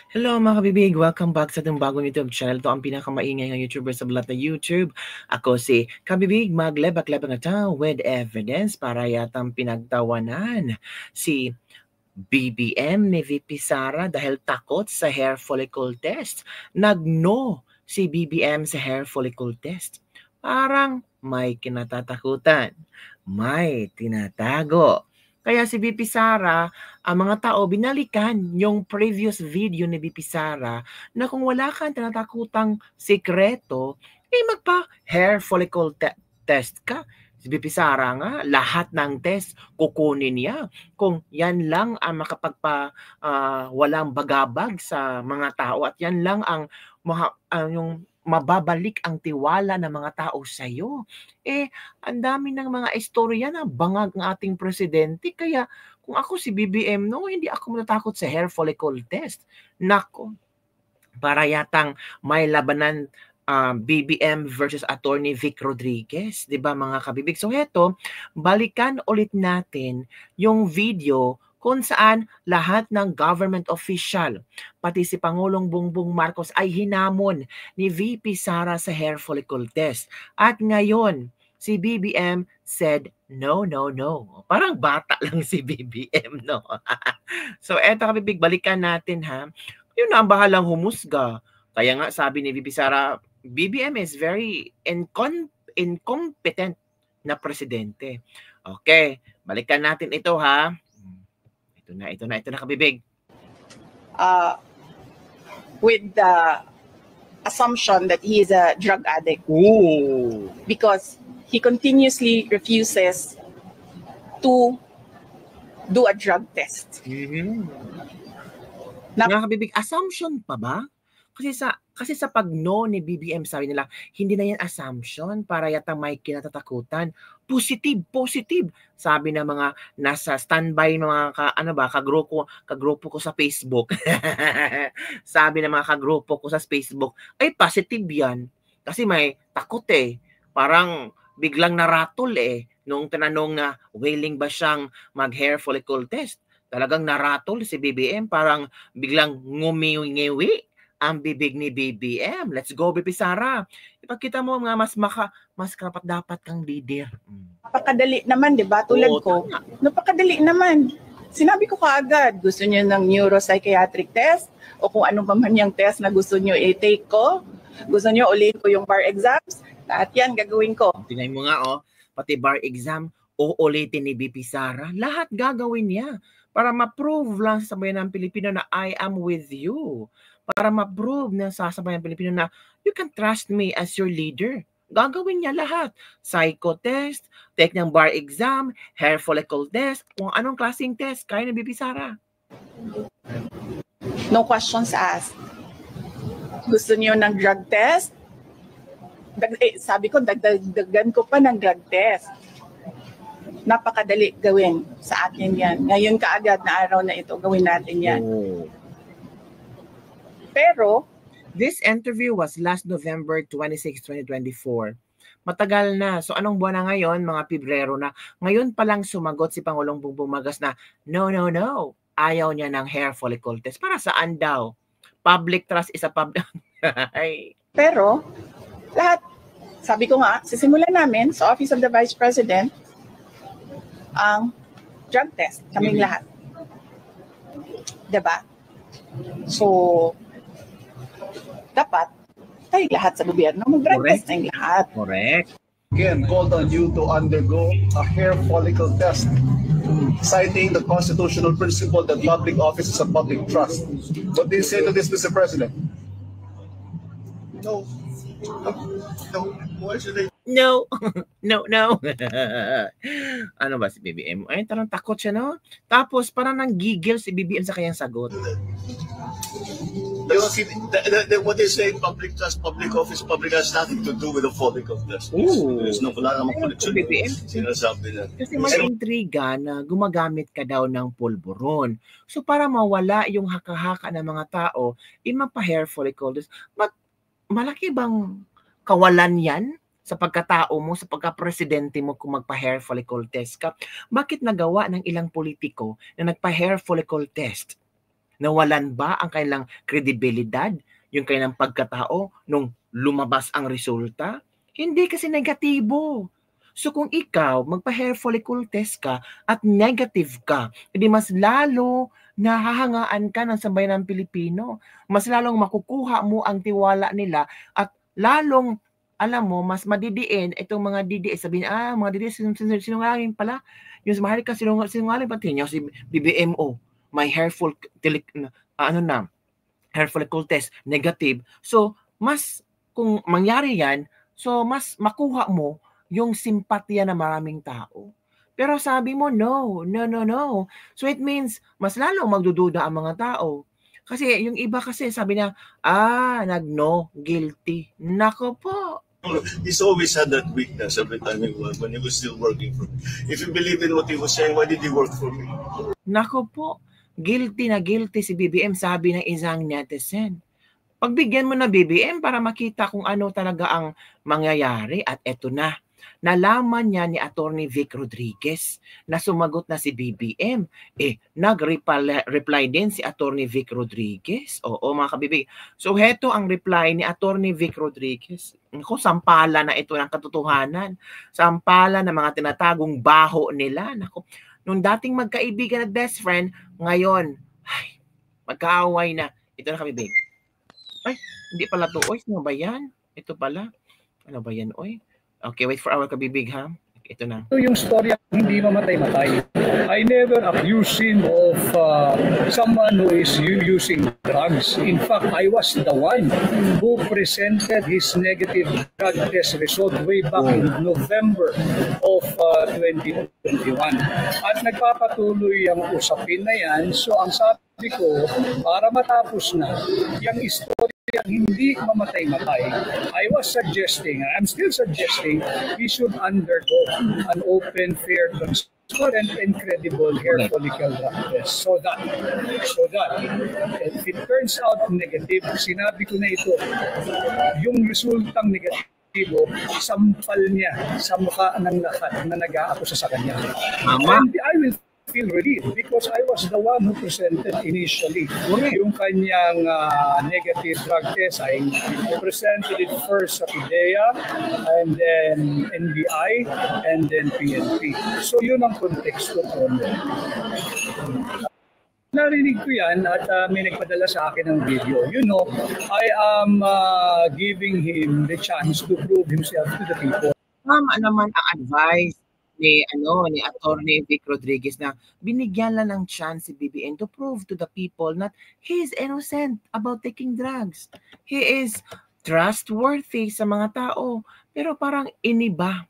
Hello mga kabibig! Welcome back sa itong bagong YouTube channel. Ito ang pinakamaingay ng YouTuber sa balat na YouTube. Ako si Kabibig, maglebak-lebak na ta with evidence para yatang pinagtawanan si BBM ni VP Sara dahil takot sa hair follicle test. Nag-no si BBM sa hair follicle test. Parang may kinatatakutan, may tinatago. Kaya si VP Sara, ang mga tao binalikan yung previous video ni VP Sara na kung wala kang tinatakutang sikreto, magpa-hair follicle test ka. Si VP Sara nga, lahat ng test kukunin niya. Kung yan lang ang walang bagabag sa mga tao at yan lang ang yung mababalik ang tiwala ng mga tao sa iyo. Ang dami ng mga istorya na bangag ng ating presidente. Kaya kung ako si BBM, no, hindi ako matatakot sa hair follicle test. Nako, para yatang may labanan BBM versus Attorney Vic Rodriguez, 'di ba mga kabibig? So heto, balikan ulit natin yung video kung saan lahat ng government official, pati si Pangulong Bongbong Marcos ay hinamon ni VP Sara sa hair follicle test. At ngayon, si BBM said, no, no, no. Parang bata lang si BBM, no? So eto kabibig, balikan natin ha. Yun na ang bahalang humusga. Kaya nga sabi ni VP Sara, BBM is very incompetent na presidente. Okay, balikan natin ito ha. Ito na kabibig. With the assumption that he is a drug addict. Ooh. Because he continuously refuses to do a drug test. Mga kabibig, assumption pa ba? Kasi sa pag-no ni BBM, sabi nila, hindi na yan assumption para yata may kinatatakutan. Positive. Sabi ng mga nasa standby mga kagrupo ko sa Facebook. Sabi ng mga kagrupo ko sa Facebook, ay positive yan. Kasi may takot Parang biglang naratol nung tinanong na willing ba siyang mag-hair follicle test. Talagang naratol si BBM, parang biglang ngumiwi ang bibig ni BBM. Let's go, BP Sara. Ipakita mo nga mas karapat dapat kang leader. Napakadali naman, 'di ba? Tulad ko. Napakadali naman. Sinabi ko kaagad, gusto niyo ng neuropsychiatric test o kung ano pa man yung test na gusto niyo i-take ko. Gusto niyo ulit ko yung bar exams. Lahat yan gagawin ko. Tingnan mo nga pati bar exam uulitin ni BP Sara. Lahat gagawin niya para ma-prove lang sa sambayan ng Pilipino na I am with you. Para ma-prove na sa sambayan ng Pilipino na you can trust me as your leader. Gagawin niya lahat. Psycho test, take ng bar exam, hair follicle test, kung anong klaseng test, kaya ni BP Sara. No questions asked. Gusto niyo ng drug test? Sabi ko, dagdagan ko pa ng drug test. Napakadali gawin sa atin yan. Ngayon kaagad na araw na ito, gawin natin yan. Pero, this interview was last November 26, 2024. Matagal na. So anong buwan na ngayon, mga Pebrero na? Ngayon pa lang sumagot si Pangulong Bongbong Marcos na, no. Ayaw niya ng hair follicle test. Para saan daw? Public trust is a public... Pero, lahat, sabi ko nga, sisimulan namin sa Office of the Vice President ang drug test, kaming lahat. Diba? So, dapat tayo lahat sa gobyerno mag-drug test ng lahat. Correct. Again, called on you to undergo a hair follicle test, citing the constitutional principle that public office is a public trust. What do you say to this, Mr. President? No. Ano ba si BBM? Ay, tarang takot siya, no? Tapos, parang nanggigil si BBM sa kanyang sagot. What they say, public trust, public office, public has nothing to do with the follicle test. There's no wala namang connection. BBM, sinasabi na. Kasi may intriga na gumagamit ka daw ng pulburon. So, para mawala yung haka-haka ng mga tao, magpa-hair follicle test. Malaki bang kawalan yan sa pagkatao mo, sa pagka-presidente mo kung magpa-hair follicle test ka? Bakit nagawa ng ilang politiko na nagpa-hair follicle test? Nawalan ba ang kanilang kredibilidad, yung kanilang pagkatao nung lumabas ang resulta? Hindi, kasi negatibo. So kung ikaw magpa-hair follicle test ka at negative ka, hindi mas lalo nahahangaan ka ng sambayan ng Pilipino. Mas lalong makukuha mo ang tiwala nila at lalong, alam mo, mas madidiin itong mga DDS. Sabihin, mga DDS, sinungaling pala. Yung mahal ka, sinungaling pati niya si BBMO. May hair follicle test, negative. So, mas, kung mangyari yan, so mas makuha mo yung simpatya ng maraming tao. Pero sabi mo, no. So it means, mas lalong magdududa ang mga tao. Kasi yung iba kasi sabi niya, nag-no, guilty. Nako po. He's always had that weakness every time when he was still working for me. If you believe in what he was saying, why did he work for me? Nako po, guilty na guilty si BBM, sabi ng isang netizen. Pagbigyan mo na BBM para makita kung ano talaga ang mangyayari, at eto na. Nalaman niya ni Attorney Vic Rodriguez na sumagot na si BBM. Nag-reply din si Attorney Vic Rodriguez. Oo, mga kabibig. So heto ang reply ni Attorney Vic Rodriguez. Naku, sampala na ito ng katotohanan. Sampala ng mga tinatagong baho nila. Naku, nung dating magkaibigan at best friend, ngayon, magkaaway na. Ito na, kabibig. Hindi pala to, oy. Ano ba yan? Ito pala. Ano ba yan, oy? Okay, wait for our kabibig, ha? Ito na. Ito yung storya, hindi mamatay-matay. I never accused him of someone who is using drugs. In fact, I was the one who presented his negative drug test result way back in November of 2021. At nagpapatuloy ang usapin na yan. So ang sabi ko, para matapos na, yung istorya yang hindi mamatay-matay, I was suggesting, I'm still suggesting, he should undergo an open, fair, transparent, and credible hair follicle drug test. So that if it turns out negative, sinabi ko na ito, yung resultang negatibo, sampal niya sa mukha ng lahat na nag-aakusa sa kanya. And I will feel relieved because I was the one who presented initially yung kanyang negative drug test. I presented it first sa PIDEA and then NBI and then PNP. So yun ang konteksto ko. Narinig ko yan at may nagpadala sa akin ng video. You know, I am giving him the chance to prove himself to the people. Tama naman ang advice ni Attorney Vic Rodriguez na binigyan lang ng chance si BBM to prove to the people that he is innocent about taking drugs. He is trustworthy sa mga tao. Pero parang iniba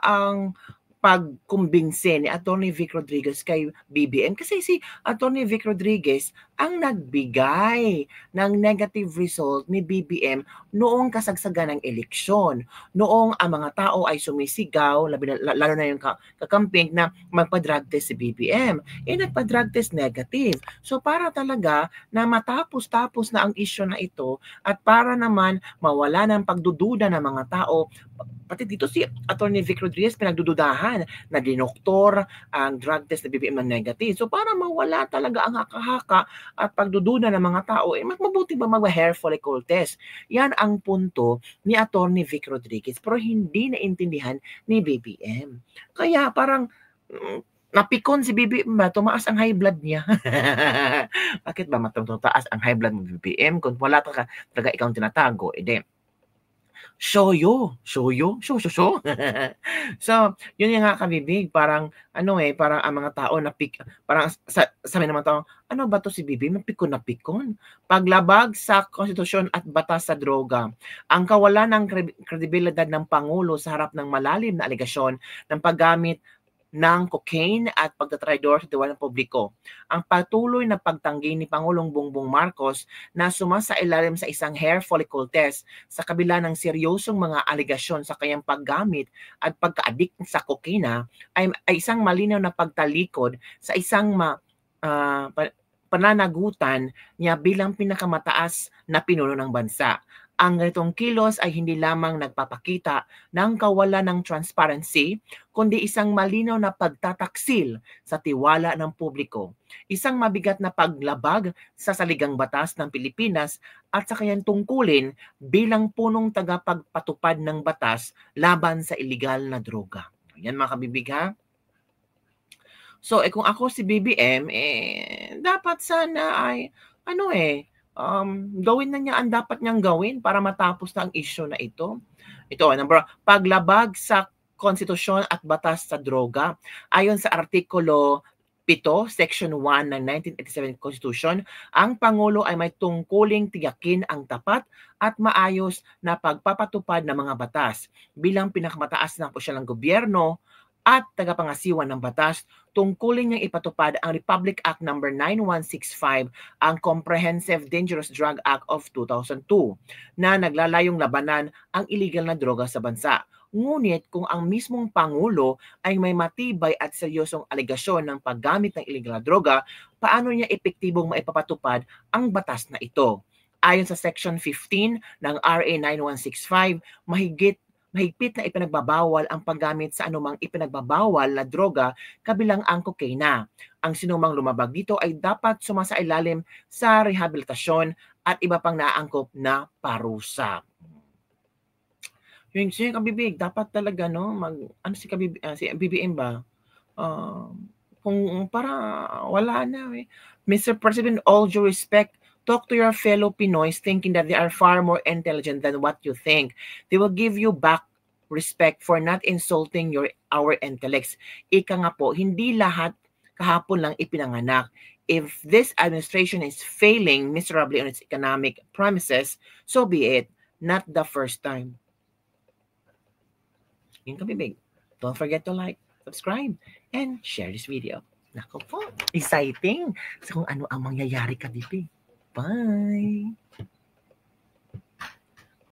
ang pagkumbinse ni Attorney Vic Rodriguez kay BBM. Kasi si Attorney Vic Rodriguez ang nagbigay ng negative result ni BBM noong kasagsagan ng eleksyon. Noong ang mga tao ay sumisigaw, lalo na yung kakamping na magpa-drug test si BBM. Nagpa-drug test negative. So para talaga na matapos-tapos na ang issue na ito at para naman mawala ng pagdududa ng mga tao, pati dito si Attorney Vic Rodriguez pinagdududahan na dinoktor ang drug test na BBM na negative. So para mawala talaga ang haka-haka at pagdududa ng mga tao, mabuti ba mag-hair follicle test? Yan ang punto ni Attorney Vic Rodriguez pero hindi naintindihan ni BBM. Kaya parang napikon si BBM ba? Tumaas ang high blood niya. Bakit ba matataas ang high blood mo BBM? Kung wala talaga ikaw tinatago, show. So, yun yung nga kabibig, parang parang ang mga tao parang sabi naman tao, ano ba to si BBM? Napikon. Paglabag sa konstitusyon at batas sa droga, ang kawalan ng kredibilidad ng Pangulo sa harap ng malalim na alegasyon ng paggamit ng cocaine at pagtatraidor sa tiwala ng publiko. Ang patuloy na pagtanggi ni Pangulong Bongbong Marcos na sumasailalim sa isang hair follicle test sa kabila ng seryosong mga alegasyon sa kanyang paggamit at pagka-addict sa cocaine ay isang malinaw na pagtalikod sa isang pananagutan niya bilang pinakamataas na pinuno ng bansa. Ang ganitong kilos ay hindi lamang nagpapakita ng kawalan ng transparency, kundi isang malinaw na pagtataksil sa tiwala ng publiko. Isang mabigat na paglabag sa saligang batas ng Pilipinas at sa kanyang tungkulin bilang punong tagapagpatupad ng batas laban sa illegal na droga. Yan mga kabibig ha. So kung ako si BBM, dapat sana ay gawin na niya ang dapat niyang gawin para matapos na ang issue na ito. Ito, number 1, paglabag sa konstitusyon at batas sa droga. Ayon sa Artikulo 7, Section 1 ng 1987 Constitution, ang Pangulo ay may tungkuling tiyakin ang tapat at maayos na pagpapatupad ng mga batas. Bilang pinakamataas na opisyal ng gobyerno at tagapangasiwa ng batas, tungkulin niyang ipatupad ang Republic Act No. 9165, ang Comprehensive Dangerous Drug Act of 2002, na naglalayong labanan ang illegal na droga sa bansa. Ngunit kung ang mismong Pangulo ay may matibay at seryosong alegasyon ng paggamit ng illegal na droga, paano niya epektibong maipapatupad ang batas na ito? Ayon sa Section 15 ng RA 9165, mahigpit na ipinagbabawal ang paggamit sa anumang ipinagbabawal na droga kabilang ang kokaina. Ang sinumang lumabag dito ay dapat sumasailalim sa rehabilitasyon at iba pang naaangkop na parusa. Yung kabibig, dapat talaga si BBM ba? Kung para wala na Mr. President, all due respect, talk to your fellow Pinoys thinking that they are far more intelligent than what you think. They will give you back respect for not insulting our intellects. Ika nga po, hindi lahat kahapon lang ipinanganak. If this administration is failing miserably on its economic promises, so be it. Not the first time. Yung kabibig. Don't forget to like, subscribe, and share this video. Nako po, exciting. So kung ano ang mangyayari kabibig. Bye!